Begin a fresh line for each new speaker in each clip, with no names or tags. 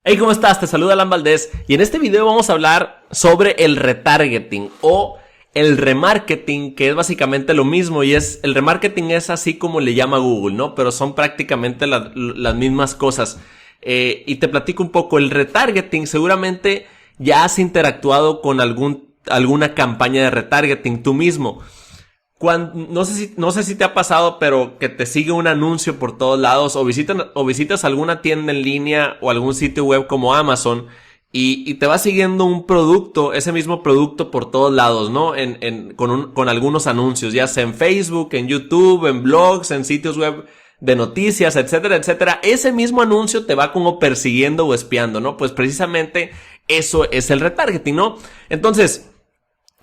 Hey, ¿cómo estás? Te saluda Alan Valdés y en este video vamos a hablar sobre el retargeting o el remarketing, que es básicamente lo mismo y el remarketing es así como le llama Google, ¿no? Pero son prácticamente las mismas cosas. Y te platico un poco, el retargeting seguramente ya has interactuado con alguna campaña de retargeting tú mismo. No sé si te ha pasado, pero que te sigue un anuncio por todos lados o visitas alguna tienda en línea o algún sitio web como Amazon y te va siguiendo un producto, ese mismo producto por todos lados, ¿no? Con algunos anuncios, ya sea en Facebook, en YouTube, en blogs, en sitios web de noticias, etcétera, etcétera. Ese mismo anuncio te va como persiguiendo o espiando, ¿no? Pues precisamente eso es el retargeting, ¿no? Entonces,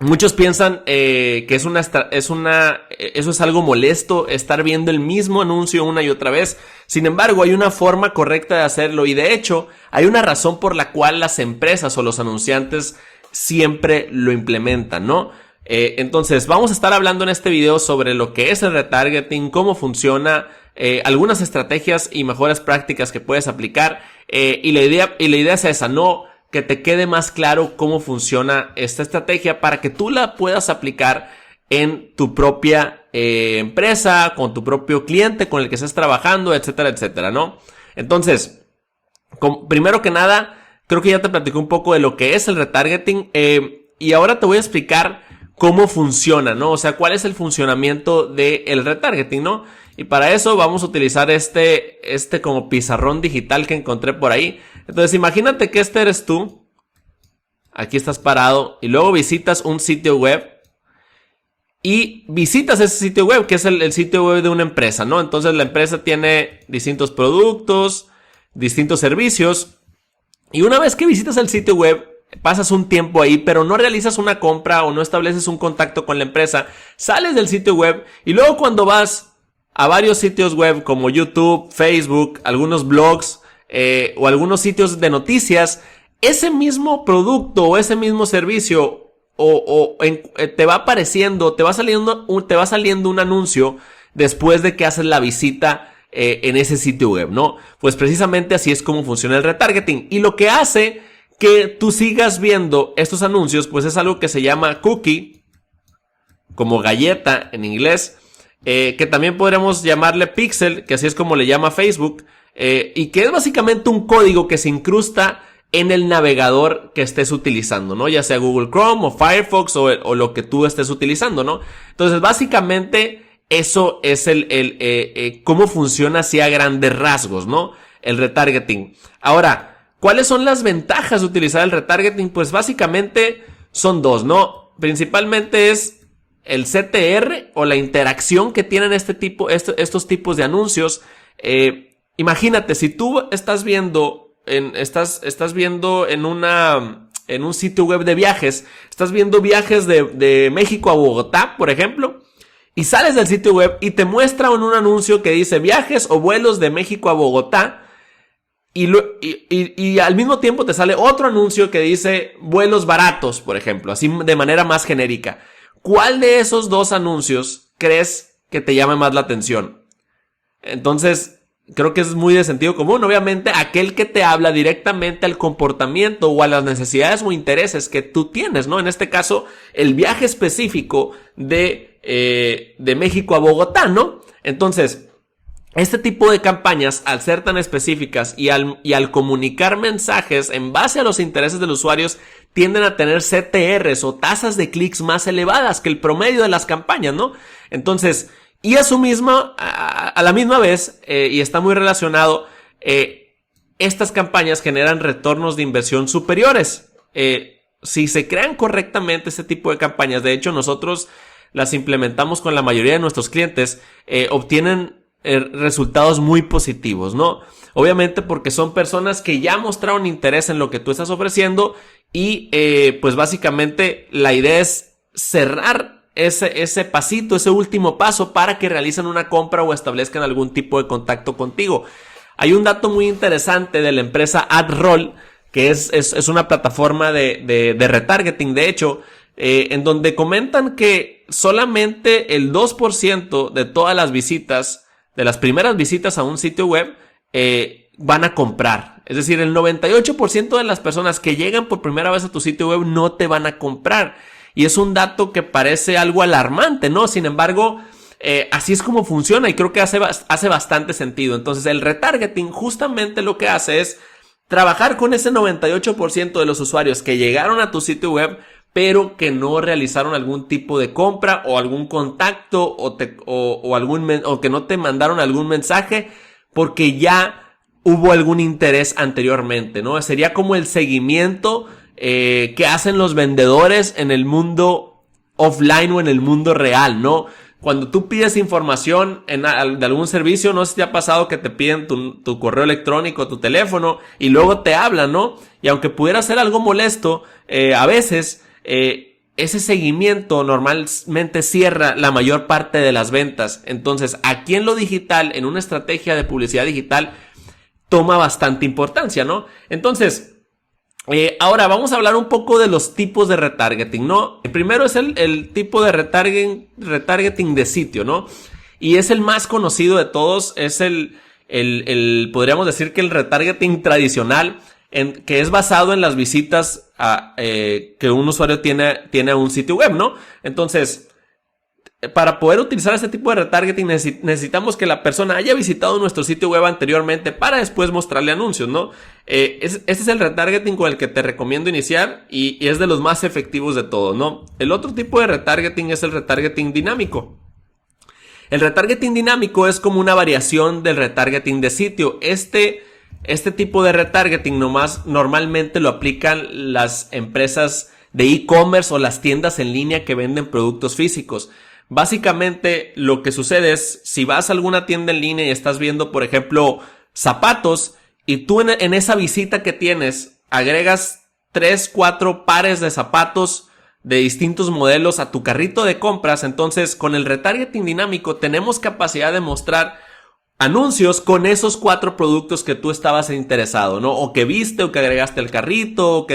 muchos piensan que eso es algo molesto, estar viendo el mismo anuncio una y otra vez. Sin embargo, hay una forma correcta de hacerlo y de hecho hay una razón por la cual las empresas o los anunciantes siempre lo implementan, ¿no? Entonces vamos a estar hablando en este video sobre lo que es el retargeting, cómo funciona, algunas estrategias y mejores prácticas que puedes aplicar, y la idea es esa, ¿no? Que te quede más claro cómo funciona esta estrategia para que tú la puedas aplicar en tu propia empresa, con tu propio cliente con el que estés trabajando, etcétera, etcétera, ¿no? Entonces, primero que nada, creo que ya te platiqué un poco de lo que es el retargeting y ahora te voy a explicar cómo funciona, ¿no? O sea, cuál es el funcionamiento del retargeting, ¿no? Y para eso vamos a utilizar este como pizarrón digital que encontré por ahí. Entonces imagínate que este eres tú. Aquí estás parado y luego visitas un sitio web. Y visitas ese sitio web, que es el sitio web de una empresa, ¿no? Entonces la empresa tiene distintos productos, distintos servicios. Y una vez que visitas el sitio web, pasas un tiempo ahí, pero no realizas una compra o no estableces un contacto con la empresa. Sales del sitio web y luego cuando vas a varios sitios web como YouTube, Facebook, algunos blogs o algunos sitios de noticias, ese mismo producto o ese mismo servicio te va apareciendo, te va saliendo un anuncio después de que haces la visita en ese sitio web, ¿no? Pues precisamente así es como funciona el retargeting. Y lo que hace que tú sigas viendo estos anuncios, pues es algo que se llama cookie, como galleta en inglés, que también podríamos llamarle pixel, que así es como le llama Facebook, y que es básicamente un código que se incrusta en el navegador que estés utilizando, ¿no? Ya sea Google Chrome o Firefox o lo que tú estés utilizando, ¿no? Entonces, básicamente, eso es cómo funciona así a grandes rasgos, ¿no? El retargeting. Ahora, ¿cuáles son las ventajas de utilizar el retargeting? Pues básicamente son dos, ¿no? Principalmente es el CTR o la interacción que tienen estos tipos de anuncios. Imagínate, si tú estás viendo en un sitio web de viajes, estás viendo viajes de México a Bogotá, por ejemplo, y sales del sitio web y te muestra un anuncio que dice viajes o vuelos de México a Bogotá, y al mismo tiempo te sale otro anuncio que dice vuelos baratos, por ejemplo, así de manera más genérica. ¿Cuál de esos dos anuncios crees que te llame más la atención? Entonces, creo que es muy de sentido común. Obviamente, aquel que te habla directamente al comportamiento o a las necesidades o intereses que tú tienes, ¿no? En este caso, el viaje específico de México a Bogotá, ¿no? Entonces, este tipo de campañas, al ser tan específicas y al comunicar mensajes en base a los intereses de los usuarios, tienden a tener CTRs o tasas de clics más elevadas que el promedio de las campañas, ¿no? Entonces, y a la misma vez, y está muy relacionado, estas campañas generan retornos de inversión superiores. Si se crean correctamente este tipo de campañas, de hecho nosotros las implementamos con la mayoría de nuestros clientes, obtienen resultados muy positivos, ¿no? Obviamente porque son personas que ya mostraron interés en lo que tú estás ofreciendo y pues básicamente la idea es cerrar ese pasito, ese último paso para que realicen una compra o establezcan algún tipo de contacto contigo. Hay un dato muy interesante de la empresa AdRoll, que es una plataforma de retargeting, de hecho, en donde comentan que solamente el 2% de todas las visitas, de las primeras visitas a un sitio web, van a comprar. Es decir, el 98% de las personas que llegan por primera vez a tu sitio web no te van a comprar. Y es un dato que parece algo alarmante, ¿no? Sin embargo, así es como funciona y creo que hace bastante sentido. Entonces, el retargeting justamente lo que hace es trabajar con ese 98% de los usuarios que llegaron a tu sitio web, pero que no realizaron algún tipo de compra o algún contacto o que no te mandaron algún mensaje porque ya hubo algún interés anteriormente, ¿no? Sería como el seguimiento que hacen los vendedores en el mundo offline o en el mundo real, ¿no? Cuando tú pides información de algún servicio, no sé si te ha pasado que te piden tu correo electrónico, tu teléfono y luego te hablan, ¿no? Y aunque pudiera ser algo molesto, a veces ese seguimiento normalmente cierra la mayor parte de las ventas. Entonces, aquí en lo digital, en una estrategia de publicidad digital, toma bastante importancia, ¿no? Entonces, ahora vamos a hablar un poco de los tipos de retargeting, ¿no? El primero es el tipo de retargeting de sitio, ¿no? Y es el más conocido de todos, es podríamos decir que el retargeting tradicional, que es basado en las visitas que un usuario tiene a un sitio web, ¿no? Entonces, para poder utilizar este tipo de retargeting necesitamos que la persona haya visitado nuestro sitio web anteriormente para después mostrarle anuncios, ¿no? Este es el retargeting con el que te recomiendo iniciar y es de los más efectivos de todos, ¿no? El otro tipo de retargeting es el retargeting dinámico. El retargeting dinámico es como una variación del retargeting de sitio. Este tipo de retargeting normalmente lo aplican las empresas de e-commerce o las tiendas en línea que venden productos físicos. Básicamente lo que sucede es, si vas a alguna tienda en línea y estás viendo, por ejemplo, zapatos, y tú en esa visita que tienes agregas 3-4 pares de zapatos de distintos modelos a tu carrito de compras, entonces con el retargeting dinámico tenemos capacidad de mostrar anuncios con esos 4 productos que tú estabas interesado, ¿no? O que viste, o que agregaste al carrito,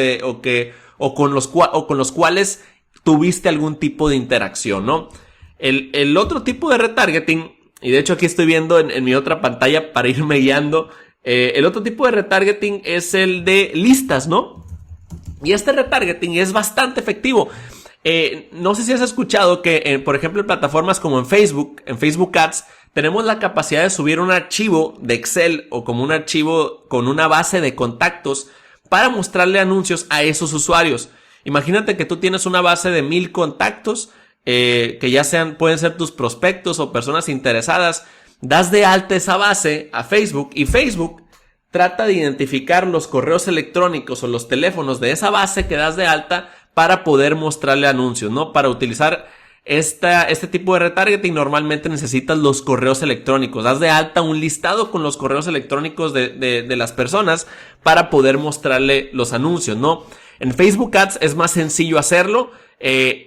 o con los cuales tuviste algún tipo de interacción, ¿no? El otro tipo de retargeting, y de hecho aquí estoy viendo en mi otra pantalla para irme guiando, el otro tipo de retargeting es el de listas, ¿no? Y este retargeting es bastante efectivo. No sé si has escuchado que, por ejemplo, en plataformas como en Facebook Ads, tenemos la capacidad de subir un archivo de Excel o como un archivo con una base de contactos para mostrarle anuncios a esos usuarios. Imagínate que tú tienes una base de 1000 contactos, que pueden ser tus prospectos o personas interesadas. Das de alta esa base a Facebook y Facebook trata de identificar los correos electrónicos o los teléfonos de esa base que das de alta para poder mostrarle anuncios, ¿no? Para utilizar este tipo de retargeting normalmente necesitas los correos electrónicos. Das de alta un listado con los correos electrónicos de las personas para poder mostrarle los anuncios, ¿no? En Facebook Ads es más sencillo hacerlo,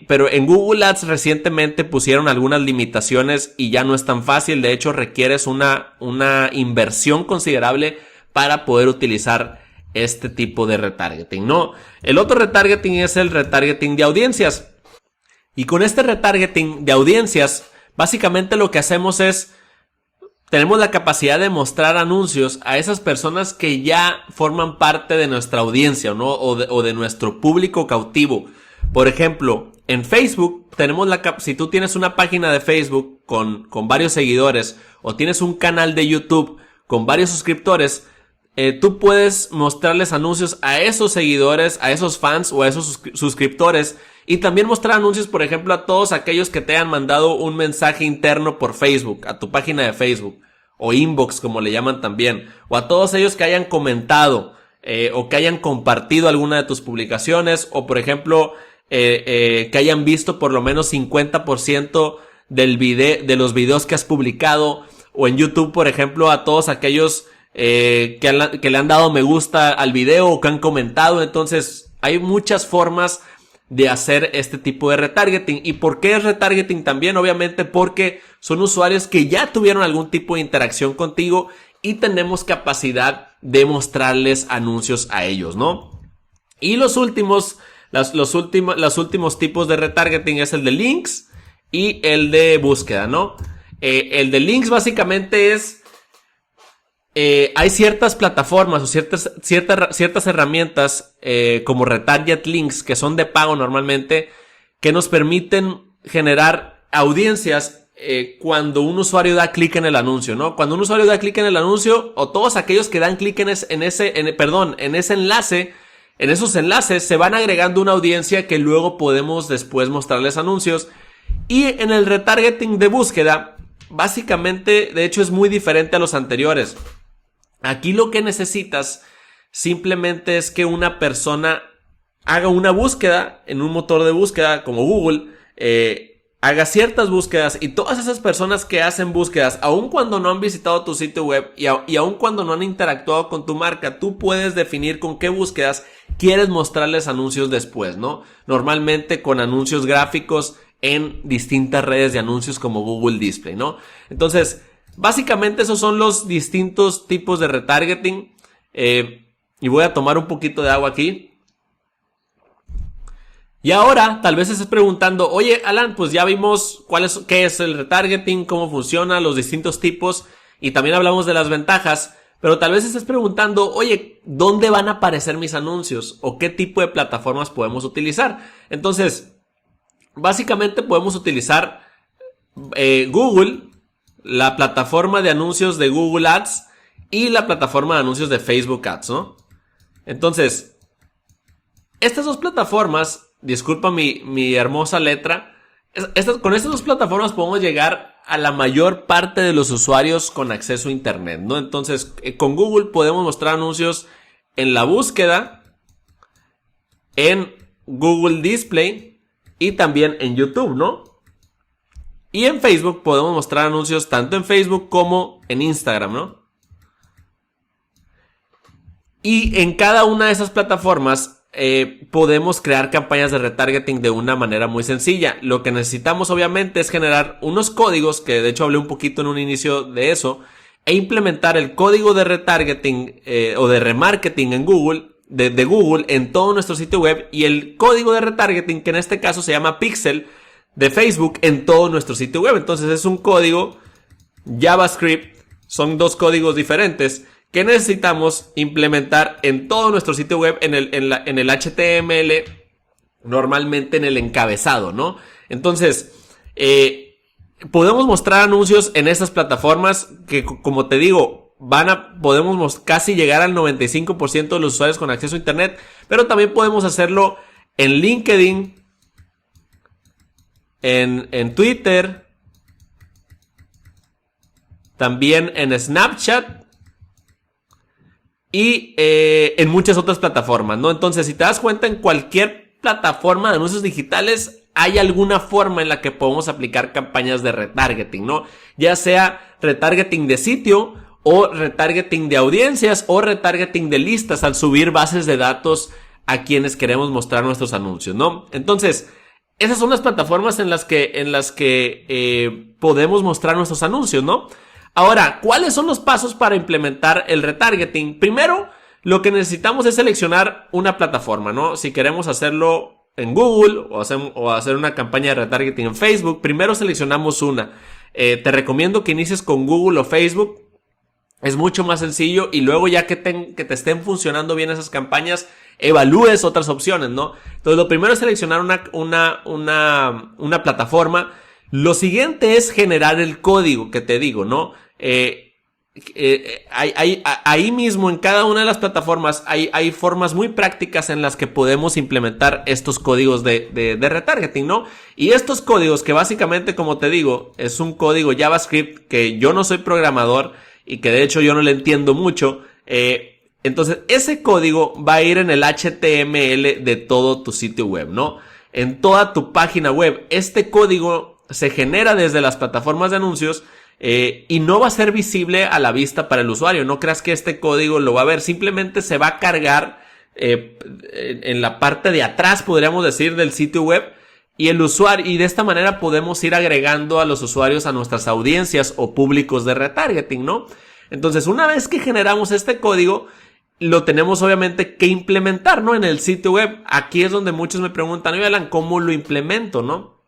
pero en Google Ads recientemente pusieron algunas limitaciones y ya no es tan fácil. De hecho, requieres una inversión considerable para poder utilizar este tipo de retargeting, ¿no? El otro retargeting es el retargeting de audiencias. Y con este retargeting de audiencias, básicamente lo que hacemos es, tenemos la capacidad de mostrar anuncios a esas personas que ya forman parte de nuestra audiencia, ¿no? O de nuestro público cautivo. Por ejemplo, en Facebook si tú tienes una página de Facebook con varios seguidores o tienes un canal de YouTube con varios suscriptores, tú puedes mostrarles anuncios a esos seguidores, a esos fans o a esos suscriptores, y también mostrar anuncios, por ejemplo, a todos aquellos que te hayan mandado un mensaje interno por Facebook, a tu página de Facebook, o inbox como le llaman también, o a todos ellos que hayan comentado o que hayan compartido alguna de tus publicaciones, o por ejemplo que hayan visto por lo menos 50% de los videos que has publicado, o en YouTube, por ejemplo, a todos aquellos que le han dado me gusta al video o que han comentado. Entonces hay muchas formas de hacer este tipo de retargeting. ¿Y por qué es retargeting también? Obviamente porque son usuarios que ya tuvieron algún tipo de interacción contigo y tenemos capacidad de mostrarles anuncios a ellos, ¿no? Y los últimos tipos de retargeting es el de links y el de búsqueda, ¿no? El de links básicamente es hay ciertas plataformas o ciertas herramientas como Retarget Links, que son de pago normalmente, que nos permiten generar audiencias cuando un usuario da clic en el anuncio, ¿no? Cuando un usuario da clic en el anuncio, o todos aquellos que dan clic en ese enlace, en esos enlaces se van agregando una audiencia que luego podemos después mostrarles anuncios. Y en el retargeting de búsqueda, básicamente, de hecho, es muy diferente a los anteriores. Aquí lo que necesitas simplemente es que una persona haga una búsqueda en un motor de búsqueda como Google, haga ciertas búsquedas, y todas esas personas que hacen búsquedas, aun cuando no han visitado tu sitio web y aun cuando no han interactuado con tu marca, tú puedes definir con qué búsquedas quieres mostrarles anuncios después, ¿no? Normalmente con anuncios gráficos en distintas redes de anuncios como Google Display, ¿no? Entonces, básicamente esos son los distintos tipos de retargeting. Y voy a tomar un poquito de agua aquí. Y ahora, tal vez estés preguntando, oye, Alan, pues ya vimos qué es el retargeting, cómo funciona, los distintos tipos, y también hablamos de las ventajas, pero tal vez estés preguntando, oye, ¿dónde van a aparecer mis anuncios? ¿O qué tipo de plataformas podemos utilizar? Entonces, básicamente podemos utilizar Google, la plataforma de anuncios de Google Ads y la plataforma de anuncios de Facebook Ads, ¿no? Entonces, estas dos plataformas, disculpa mi hermosa letra, con estas dos plataformas podemos llegar a la mayor parte de los usuarios con acceso a internet, ¿no? Entonces, con Google podemos mostrar anuncios en la búsqueda, en Google Display y también en YouTube, ¿no? Y en Facebook podemos mostrar anuncios tanto en Facebook como en Instagram, ¿no? Y en cada una de esas plataformas podemos crear campañas de retargeting de una manera muy sencilla. Lo que necesitamos obviamente es generar unos códigos, que de hecho hablé un poquito en un inicio de eso, e implementar el código de retargeting o de remarketing en Google, de Google en todo nuestro sitio web, y el código de retargeting, que en este caso se llama Pixel, de Facebook en todo nuestro sitio web. Entonces es un código JavaScript, son dos códigos diferentes que necesitamos implementar en todo nuestro sitio web, en el HTML, normalmente en el encabezado, ¿no? Entonces, podemos mostrar anuncios en estas plataformas que, como te digo, podemos casi llegar al 95% de los usuarios con acceso a internet, pero también podemos hacerlo en LinkedIn, en Twitter, también en Snapchat y en muchas otras plataformas, ¿no? Entonces, si te das cuenta, en cualquier plataforma de anuncios digitales hay alguna forma en la que podemos aplicar campañas de retargeting, ¿no? Ya sea retargeting de sitio, o retargeting de audiencias, o retargeting de listas al subir bases de datos a quienes queremos mostrar nuestros anuncios, ¿no? Entonces, esas son las plataformas en las que podemos mostrar nuestros anuncios, ¿no? Ahora, ¿cuáles son los pasos para implementar el retargeting? Primero, lo que necesitamos es seleccionar una plataforma, ¿no? Si queremos hacerlo en Google o hacer una campaña de retargeting en Facebook, primero seleccionamos una. Te recomiendo que inicies con Google o Facebook. Es mucho más sencillo, y luego ya que te estén funcionando bien esas campañas, evalúes otras opciones, ¿no? Entonces, lo primero es seleccionar una plataforma. Lo siguiente es generar el código que te digo, ¿no? Ahí mismo, en cada una de las plataformas, hay formas muy prácticas en las que podemos implementar estos códigos de retargeting, ¿no? Y estos códigos, que básicamente, como te digo, es un código JavaScript que yo no soy programador y que de hecho yo no le entiendo mucho, entonces ese código va a ir en el HTML de todo tu sitio web, ¿no? En toda tu página web. Este código se genera desde las plataformas de anuncios y no va a ser visible a la vista para el usuario. No creas que este código lo va a ver, simplemente se va a cargar en la parte de atrás, podríamos decir, del sitio web, y el usuario, y de esta manera podemos ir agregando a los usuarios a nuestras audiencias o públicos de retargeting, ¿no? Entonces, una vez que generamos este código, lo tenemos obviamente que implementar, ¿no? En el sitio web. Aquí es donde muchos me preguntan, oye, Alan, ¿cómo lo implemento, no?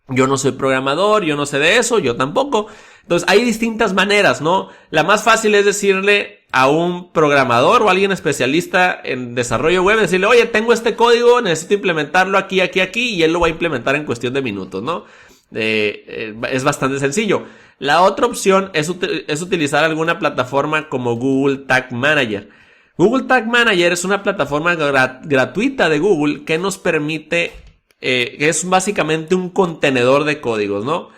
Yo no soy programador, yo no sé de eso, yo tampoco. Entonces, hay distintas maneras, ¿no? La más fácil es decirle a un programador o alguien especialista en desarrollo web, decirle, oye, tengo este código, necesito implementarlo aquí, y él lo va a implementar en cuestión de minutos, ¿no? Es bastante sencillo. La otra opción es utilizar alguna plataforma como Google Tag Manager. Google Tag Manager es una plataforma gratuita de Google que nos permite, que es básicamente un contenedor de códigos, ¿no?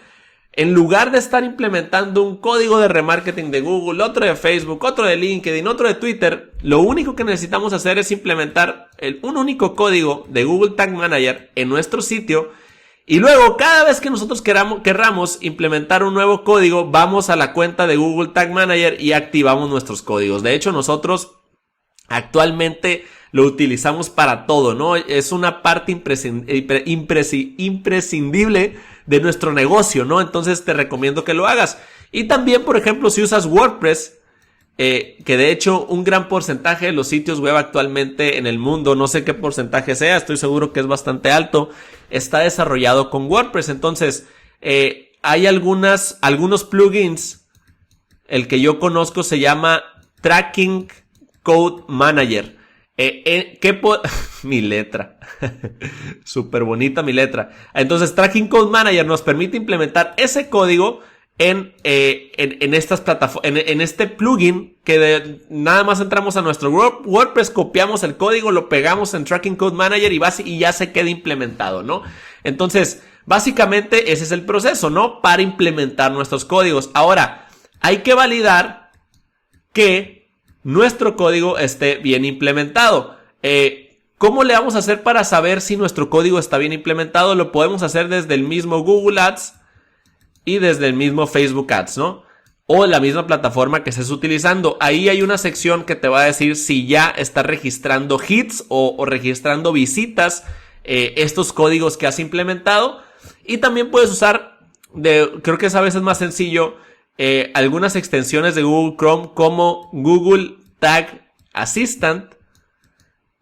En lugar de estar implementando un código de remarketing de Google, otro de Facebook, otro de LinkedIn, otro de Twitter, lo único que necesitamos hacer es implementar un único código de Google Tag Manager en nuestro sitio. Y luego, cada vez que nosotros querramos implementar un nuevo código, vamos a la cuenta de Google Tag Manager y activamos nuestros códigos. De hecho, nosotros actualmente lo utilizamos para todo, ¿no? Es una parte imprescindible de nuestro negocio, ¿no? Entonces te recomiendo que lo hagas. Y también, por ejemplo, si usas WordPress, que de hecho un gran porcentaje de los sitios web actualmente en el mundo, no sé qué porcentaje sea, estoy seguro que es bastante alto, está desarrollado con WordPress. Entonces, hay algunos plugins. El que yo conozco se llama Tracking Code Manager. Mi letra. Súper bonita mi letra. Entonces, Tracking Code Manager nos permite implementar ese código en estas plataformas, en este plugin que nada más entramos a nuestro WordPress, copiamos el código, lo pegamos en Tracking Code Manager y ya se queda implementado, ¿no? Entonces, básicamente ese es el proceso, ¿no? Para implementar nuestros códigos. Ahora, hay que validar que nuestro código esté bien implementado. ¿Cómo le vamos a hacer para saber si nuestro código está bien implementado? Lo podemos hacer desde el mismo Google Ads y desde el mismo Facebook Ads, ¿no? O la misma plataforma que estés utilizando. Ahí hay una sección que te va a decir si ya está registrando hits o registrando visitas estos códigos que has implementado. Y también puedes usar, creo que es a veces más sencillo, algunas extensiones de Google Chrome como Google Tag Assistant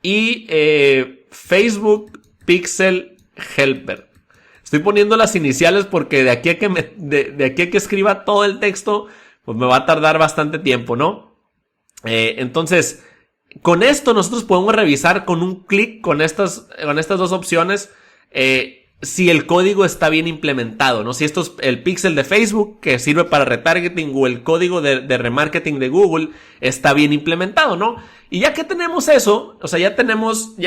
y Facebook Pixel Helper. Estoy poniendo las iniciales porque de aquí a que escriba todo el texto, pues me va a tardar bastante tiempo, ¿no? Entonces, con esto nosotros podemos revisar con un clic con estas dos opciones si el código está bien implementado, ¿no? Si esto es el pixel de Facebook que sirve para retargeting o el código de remarketing de Google está bien implementado, ¿no? Y ya que tenemos eso, o sea, ya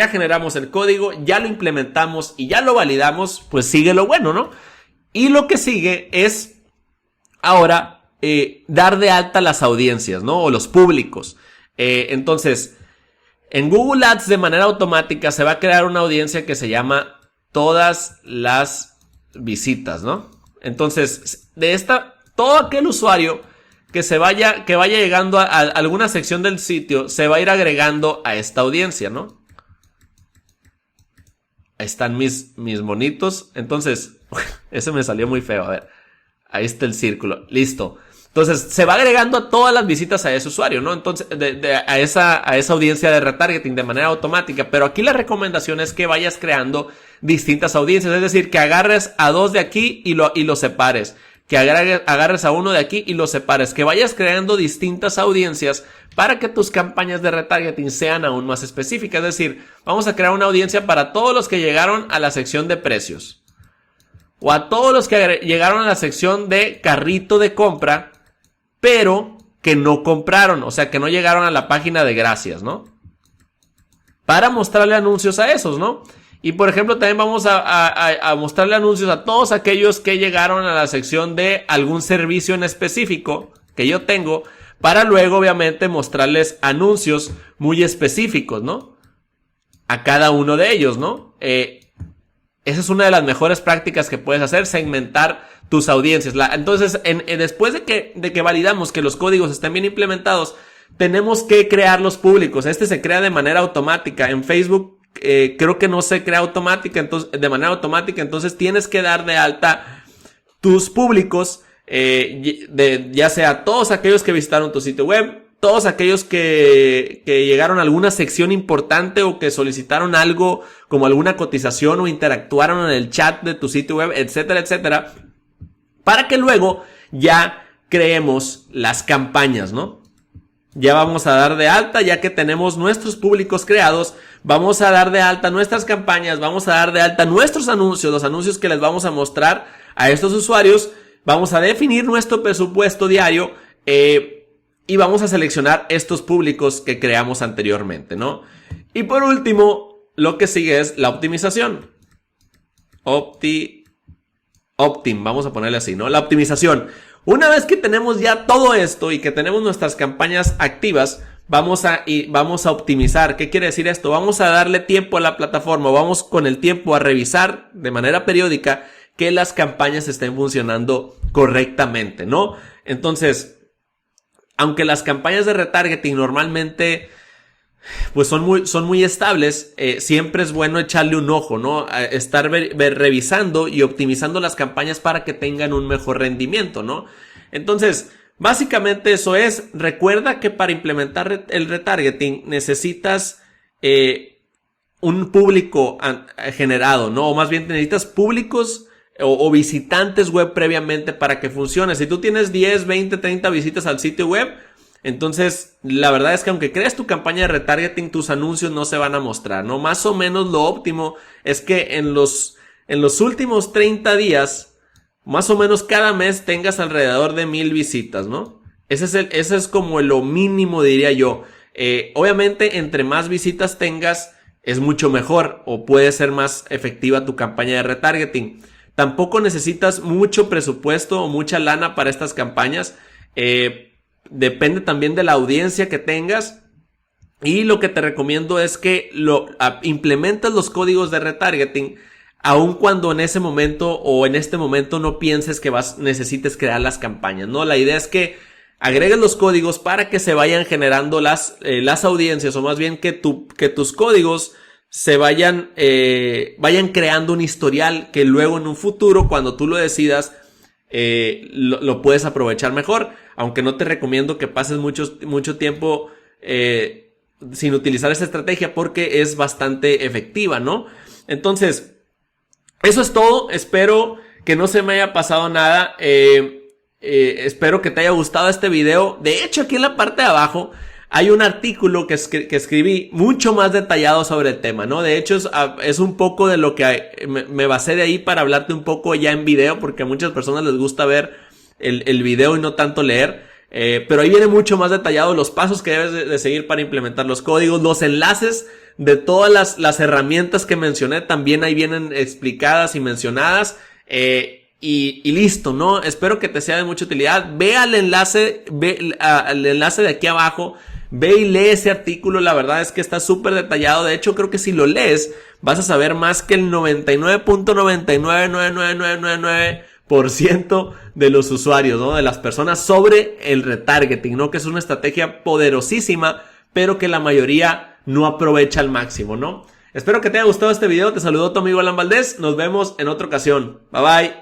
generamos el código, ya lo implementamos y ya lo validamos, pues sigue lo bueno, ¿no? Y lo que sigue es ahora dar de alta las audiencias, ¿no? O los públicos. Entonces, en Google Ads de manera automática se va a crear una audiencia que se llama todas las visitas, ¿no? Entonces, todo aquel usuario que vaya llegando a alguna sección del sitio, se va a ir agregando a esta audiencia, ¿no? Ahí están mis monitos. Entonces, ese me salió muy feo. A ver, ahí está el círculo. Listo. Entonces, se va agregando a todas las visitas a ese usuario, ¿no? Entonces, a esa audiencia de retargeting de manera automática. Pero aquí la recomendación es que vayas creando distintas audiencias. Es decir, que agarres a dos de aquí y lo separes. Que agarres a uno de aquí y lo separes. Que vayas creando distintas audiencias para que tus campañas de retargeting sean aún más específicas. Es decir, vamos a crear una audiencia para todos los que llegaron a la sección de precios. O a todos los que llegaron a la sección de carrito de compra, pero que no compraron, o sea, que no llegaron a la página de gracias, ¿no? Para mostrarle anuncios a esos, ¿no? Y por ejemplo, también vamos a mostrarle anuncios a todos aquellos que llegaron a la sección de algún servicio en específico que yo tengo, para luego, obviamente, mostrarles anuncios muy específicos, ¿no? A cada uno de ellos, ¿no? Esa es una de las mejores prácticas que puedes hacer, segmentar tus audiencias. Entonces, después de que validamos que los códigos estén bien implementados, tenemos que crear los públicos. Este se crea de manera automática. En Facebook creo que no se crea de manera automática, entonces tienes que dar de alta tus públicos, ya sea todos aquellos que visitaron tu sitio web, todos aquellos que llegaron a alguna sección importante o que solicitaron algo como alguna cotización o interactuaron en el chat de tu sitio web, etcétera, etcétera, para que luego ya creemos las campañas, ¿no? Ya vamos a dar de alta, ya que tenemos nuestros públicos creados, vamos a dar de alta nuestras campañas, vamos a dar de alta nuestros anuncios, los anuncios que les vamos a mostrar a estos usuarios, vamos a definir nuestro presupuesto diario y vamos a seleccionar estos públicos que creamos anteriormente, ¿no? Y por último, lo que sigue es la optimización. Optim, vamos a ponerle así, ¿no? La optimización. Una vez que tenemos ya todo esto y que tenemos nuestras campañas activas, vamos a optimizar. ¿Qué quiere decir esto? Vamos a darle tiempo a la plataforma, vamos con el tiempo a revisar de manera periódica que las campañas estén funcionando correctamente, ¿no? Entonces, aunque las campañas de retargeting normalmente pues son muy estables, siempre es bueno echarle un ojo, ¿no? Estar revisando y optimizando las campañas para que tengan un mejor rendimiento, ¿no? Entonces, básicamente eso es. Recuerda que para implementar el retargeting necesitas un público generado, ¿no? O más bien necesitas públicos o visitantes web previamente para que funcione. Si tú tienes 10, 20, 30 visitas al sitio web, entonces, la verdad es que aunque crees tu campaña de retargeting, tus anuncios no se van a mostrar, ¿no? Más o menos lo óptimo es que en los últimos 30 días, más o menos cada mes tengas alrededor de 1000 visitas, ¿no? Ese es como lo mínimo, diría yo. Obviamente, entre más visitas tengas, es mucho mejor o puede ser más efectiva tu campaña de retargeting. Tampoco necesitas mucho presupuesto o mucha lana para estas campañas. Depende también de la audiencia que tengas, y lo que te recomiendo es que implementes los códigos de retargeting aun cuando en ese momento o en este momento no pienses que necesites crear las campañas, ¿no? La idea es que agregues los códigos para que se vayan generando las audiencias, o más bien que tus códigos se vayan creando un historial que luego en un futuro, cuando tú lo decidas, lo puedes aprovechar mejor. Aunque no te recomiendo que pases mucho tiempo sin utilizar esta estrategia, porque es bastante efectiva, ¿no? Entonces, eso es todo. Espero que no se me haya pasado nada. Espero que te haya gustado este video. De hecho, aquí en la parte de abajo hay un artículo que escribí mucho más detallado sobre el tema, ¿no? De hecho, es un poco de lo que me basé de ahí para hablarte un poco ya en video, porque a muchas personas les gusta ver el video y no tanto leer. Pero ahí viene mucho más detallado los pasos que debes de seguir para implementar los códigos, los enlaces de todas las herramientas que mencioné también ahí vienen explicadas y mencionadas. Y listo, ¿no? Espero que te sea de mucha utilidad. Ve al enlace de aquí abajo. Ve y lee ese artículo. La verdad es que está súper detallado. De hecho, creo que si lo lees, vas a saber más que el 99.99999% de los usuarios, ¿no? De las personas sobre el retargeting, ¿no? Que es una estrategia poderosísima, pero que la mayoría no aprovecha al máximo, ¿no? Espero que te haya gustado este video. Te saludó tu amigo Alan Valdés. Nos vemos en otra ocasión. Bye bye.